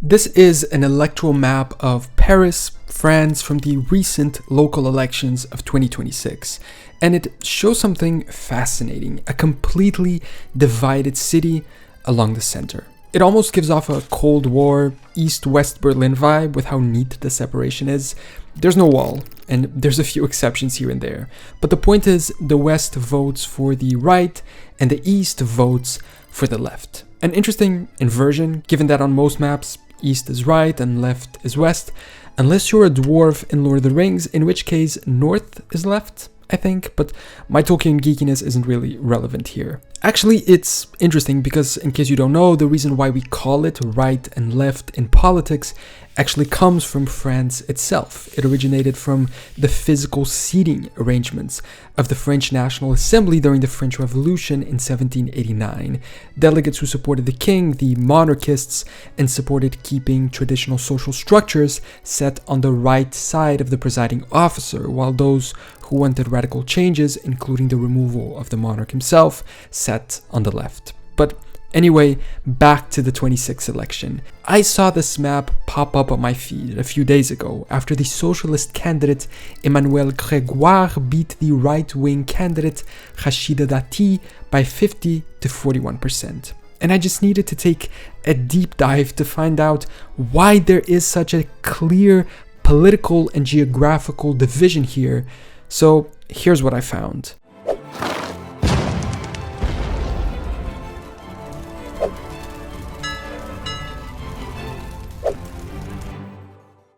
This is an electoral map of Paris, France from the recent local elections of 2026, and it shows something fascinating, a completely divided city along the center. It almost gives off a Cold War, East-West Berlin vibe with how neat the separation is. There's no wall, and there's a few exceptions here and there, but the point is the West votes for the right and the East votes for the left. An interesting inversion, given that on most maps, East is right and left is west, unless you're a dwarf in Lord of the Rings, in which case North is left, I think, but my Tolkien geekiness isn't really relevant here. Actually, it's interesting because, in case you don't know, the reason why we call it right and left in politics actually comes from France itself. It originated from the physical seating arrangements of the French National Assembly during the French Revolution in 1789. Delegates who supported the king, the monarchists, and supported keeping traditional social structures sat on the right side of the presiding officer, while those who wanted radical changes, including the removal of the monarch himself, sat on the left. But anyway, back to the 26th election. I saw this map pop up on my feed a few days ago after the Socialist candidate Emmanuel Grégoire beat the right-wing candidate Rachida Dati by 50 to 41%. And I just needed to take a deep dive to find out why there is such a clear political and geographical division here. So here's what I found.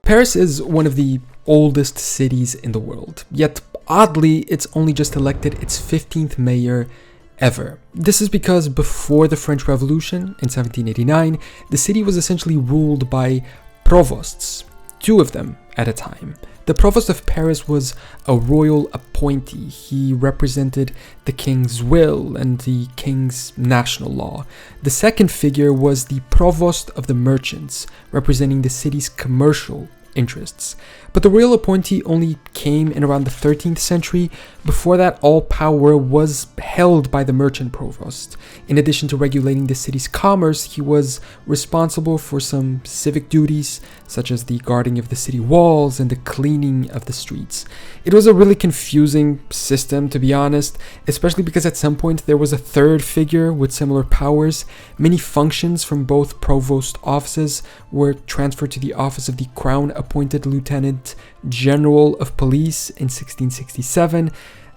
Paris is one of the oldest cities in the world, yet oddly, it's only just elected its 15th mayor ever. This is because before the French Revolution in 1789, the city was essentially ruled by provosts, two of them at a time. The Provost of Paris was a royal appointee. He represented the king's will and the king's national law. The second figure was the Provost of the Merchants, representing the city's commercial interests. But the royal appointee only came in around the 13th century. Before that, all power was held by the merchant provost. In addition to regulating the city's commerce, he was responsible for some civic duties, such as the guarding of the city walls and the cleaning of the streets. It was a really confusing system, to be honest, especially because at some point there was a third figure with similar powers. Many functions from both provost offices were transferred to the office of the crown-appointed lieutenant general of police in 1667.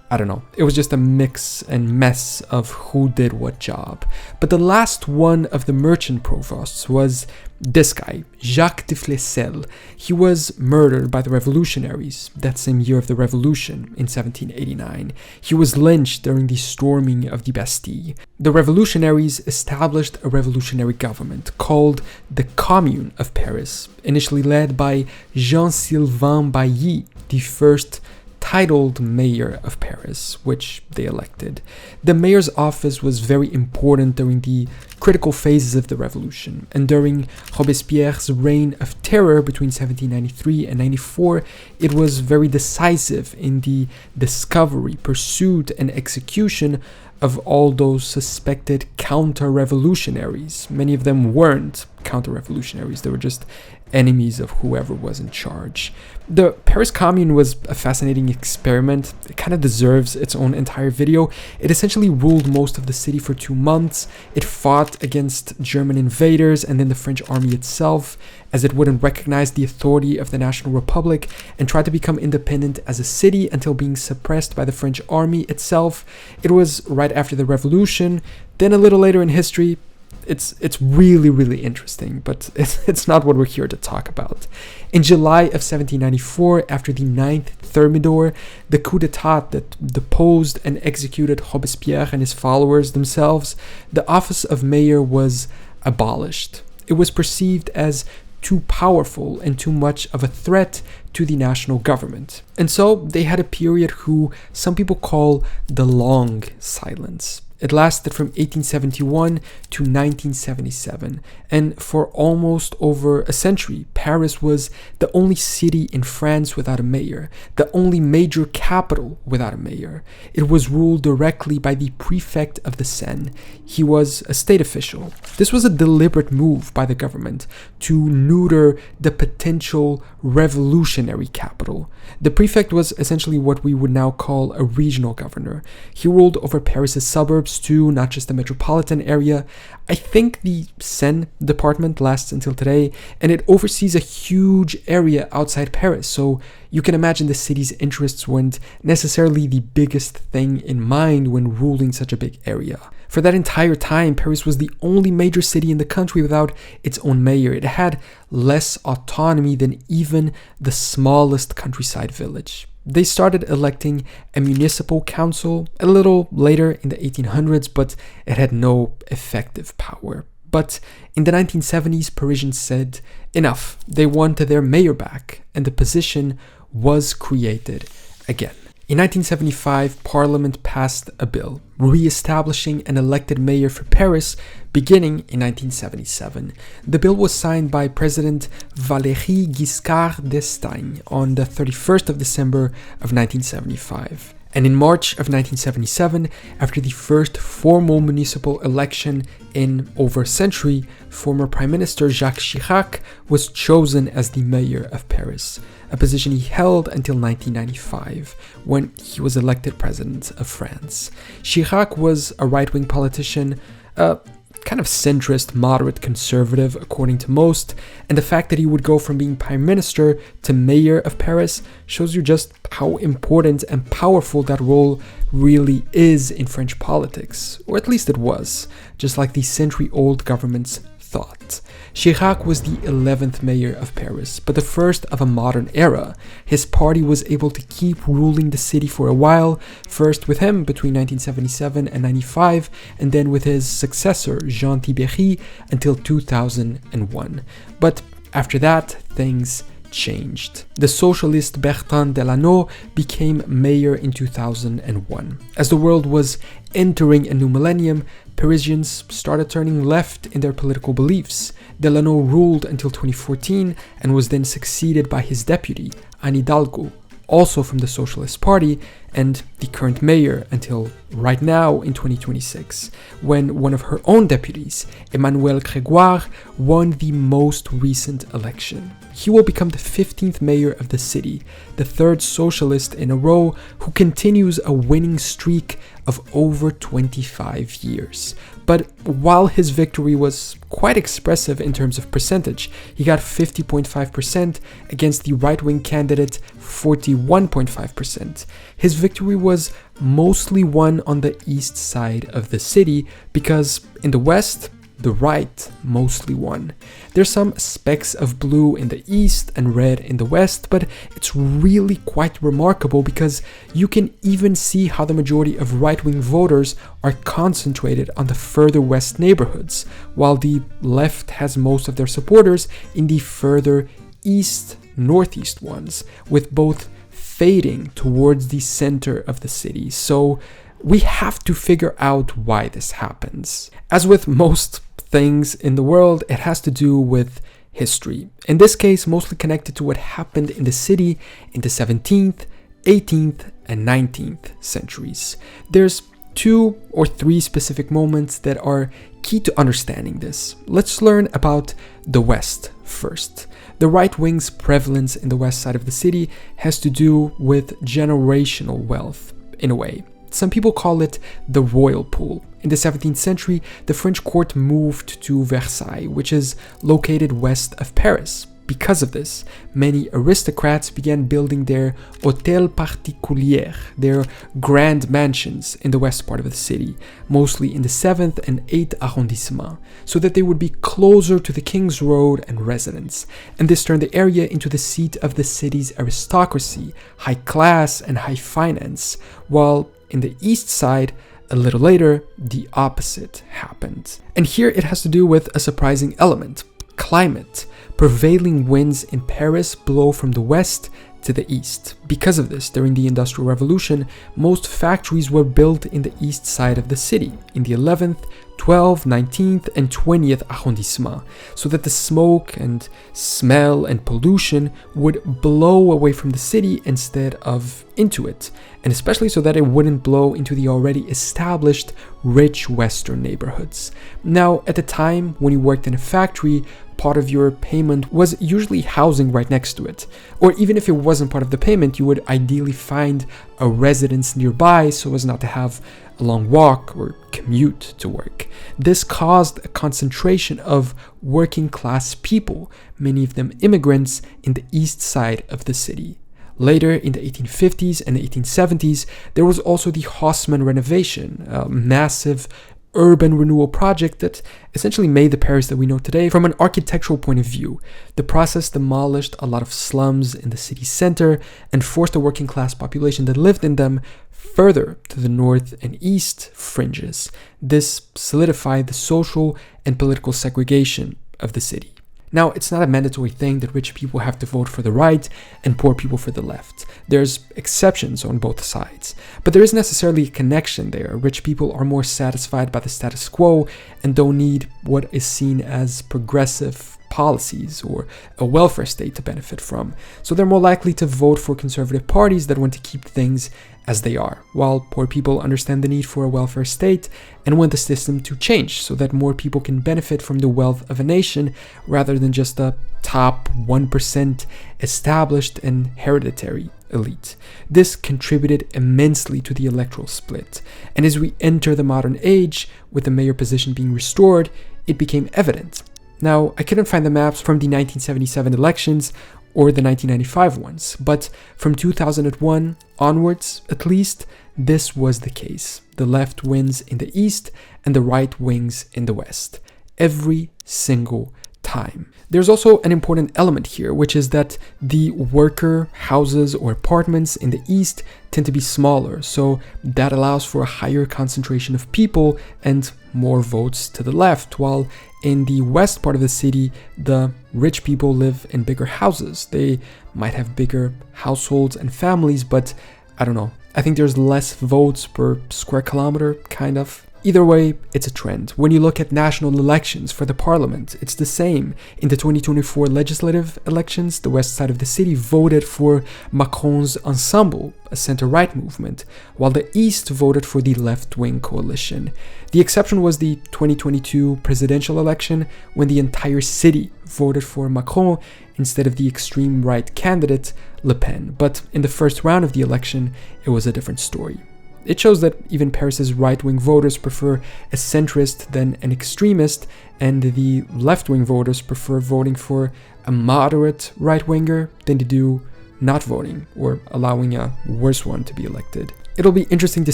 I don't know, it was just a mix and mess of who did what job. But the last one of the merchant provosts was this guy, Jacques de Flesselles. He was murdered by the revolutionaries that same year of the revolution in 1789. He was lynched during the storming of the Bastille. The revolutionaries established a revolutionary government called the Commune of Paris, initially led by Jean-Sylvain Bailly, the first titled mayor of Paris, which they elected. The mayor's office was very important during the critical phases of the revolution, and during Robespierre's reign of terror between 1793 and 94, it was very decisive in the discovery, pursuit, and execution of all those suspected counter-revolutionaries. Many of them weren't counter-revolutionaries, they were just enemies of whoever was in charge. The Paris Commune was a fascinating experiment. It kind of deserves its own entire video. It essentially ruled most of the city for 2 months. It fought against German invaders and then the French army itself, as it wouldn't recognize the authority of the National Republic, and tried to become independent as a city until being suppressed by the French army itself. It was right after the revolution. Then a little later in history, it's really, really interesting, but it's not what we're here to talk about. In July of 1794, after the 9th Thermidor, the coup d'etat that deposed and executed Robespierre and his followers themselves, the office of mayor was abolished. It was perceived as too powerful and too much of a threat to the national government. And so they had a period who some people call the Long Silence. It lasted from 1871 to 1977, and for almost over a century, Paris was the only city in France without a mayor, the only major capital without a mayor. It was ruled directly by the prefect of the Seine. He was a state official. This was a deliberate move by the government to neuter the potential revolutionary capital. The prefect was essentially what we would now call a regional governor. He ruled over Paris's suburbs too, not just the metropolitan area. I think the Seine department lasts until today, and it oversees a huge area outside Paris, so you can imagine the city's interests weren't necessarily the biggest thing in mind when ruling such a big area. For that entire time, Paris was the only major city in the country without its own mayor. It had less autonomy than even the smallest countryside village. They started electing a municipal council a little later in the 1800s, but it had no effective power. But in the 1970s, Parisians said enough. They wanted their mayor back, and the position was created again. In 1975, Parliament passed a bill re-establishing an elected mayor for Paris beginning in 1977. The bill was signed by President Valéry Giscard d'Estaing on the 31st of December of 1975. And in March of 1977, after the first formal municipal election in over a century, former Prime Minister Jacques Chirac was chosen as the mayor of Paris, a position he held until 1995, when he was elected president of France. Chirac was a right-wing politician, kind of centrist, moderate conservative, according to most, and the fact that he would go from being prime minister to mayor of Paris shows you just how important and powerful that role really is in French politics, or at least it was, just like the century-old government's thought. Chirac was the 11th mayor of Paris, but the first of a modern era. His party was able to keep ruling the city for a while, first with him between 1977 and 95, and then with his successor, Jean Tibéri, until 2001. But after that, things changed. The Socialist Bertrand Delanoë became mayor in 2001. As the world was entering a new millennium, Parisians started turning left in their political beliefs. Delanoë ruled until 2014 and was then succeeded by his deputy, Anne Hidalgo, also from the Socialist Party, and the current mayor until right now in 2026, when one of her own deputies, Emmanuel Grégoire, won the most recent election. He will become the 15th mayor of the city, the third socialist in a row who continues a winning streak of over 25 years. But while his victory was quite expressive in terms of percentage, he got 50.5% against the right-wing candidate 41.5%. His victory was mostly won on the east side of the city because in the west, the right mostly won. There's some specks of blue in the east and red in the west, but it's really quite remarkable because you can even see how the majority of right-wing voters are concentrated on the further west neighborhoods, while the left has most of their supporters in the further east, northeast ones, with both fading towards the center of the city. So we have to figure out why this happens. As with most things in the world, it has to do with history. In this case, mostly connected to what happened in the city in the 17th, 18th, and 19th centuries. There's 2 or 3 specific moments that are key to understanding this. Let's learn about the West first. The right wing's prevalence in the west side of the city has to do with generational wealth, in a way. Some people call it the royal pool. In the 17th century, the French court moved to Versailles, which is located west of Paris. Because of this, many aristocrats began building their hôtels particuliers, their grand mansions in the west part of the city, mostly in the 7th and 8th arrondissement, so that they would be closer to the King's Road and residents. And this turned the area into the seat of the city's aristocracy, high class and high finance, while in the east side, a little later, the opposite happened. And here it has to do with a surprising element: climate. Prevailing winds in Paris blow from the west to the east. Because of this, during the Industrial Revolution, most factories were built in the east side of the city, in the 11th, 12th, 19th, and 20th arrondissement, so that the smoke and smell and pollution would blow away from the city instead of into it, and especially so that it wouldn't blow into the already established rich western neighborhoods. Now, at the time when you worked in a factory, part of your payment was usually housing right next to it. Or even if it wasn't part of the payment, you would ideally find a residence nearby so as not to have a long walk or commute to work. This caused a concentration of working class people, many of them immigrants, in the east side of the city. Later, in the 1850s and 1870s, there was also the Haussmann renovation, a massive urban renewal project that essentially made the Paris that we know today from an architectural point of view. The process demolished a lot of slums in the city center and forced the working class population that lived in them further to the north and east fringes. This solidified the social and political segregation of the city. Now, it's not a mandatory thing that rich people have to vote for the right and poor people for the left. There's exceptions on both sides, but there isn't necessarily a connection there. Rich people are more satisfied by the status quo and don't need what is seen as progressive policies or a welfare state to benefit from. So they're more likely to vote for conservative parties that want to keep things as they are, while poor people understand the need for a welfare state and want the system to change so that more people can benefit from the wealth of a nation rather than just the top 1% established and hereditary elite. This contributed immensely to the electoral split, and as we enter the modern age, with the mayor position being restored, it became evident. Now, I couldn't find the maps from the 1977 elections or the 1995 ones, but from 2001 onwards, at least, this was the case. The left wins in the east and the right wins in the west. Every single time. There's also an important element here, which is that the worker houses or apartments in the east tend to be smaller, so that allows for a higher concentration of people and more votes to the left, while in the west part of the city, the rich people live in bigger houses. They might have bigger households and families, but I don't know. I think there's less votes per square kilometer, kind of. Either way, it's a trend. When you look at national elections for the parliament, it's the same. In the 2024 legislative elections, the west side of the city voted for Macron's Ensemble, a center-right movement, while the east voted for the left-wing coalition. The exception was the 2022 presidential election, when the entire city voted for Macron instead of the extreme right candidate, Le Pen. But in the first round of the election, it was a different story. It shows that even Paris's right-wing voters prefer a centrist than an extremist, and the left-wing voters prefer voting for a moderate right-winger than to do not voting or allowing a worse one to be elected. It'll be interesting to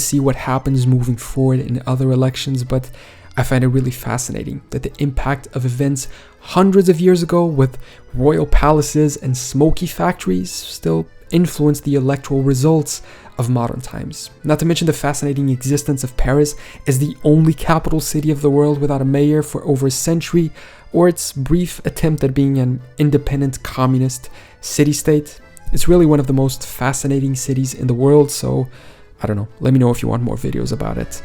see what happens moving forward in other elections, but I find it really fascinating that the impact of events hundreds of years ago with royal palaces and smoky factories still influence the electoral results of modern times. Not to mention the fascinating existence of Paris as the only capital city of the world without a mayor for over a century, or its brief attempt at being an independent communist city-state. It's really one of the most fascinating cities in the world, so I don't know, let me know if you want more videos about it.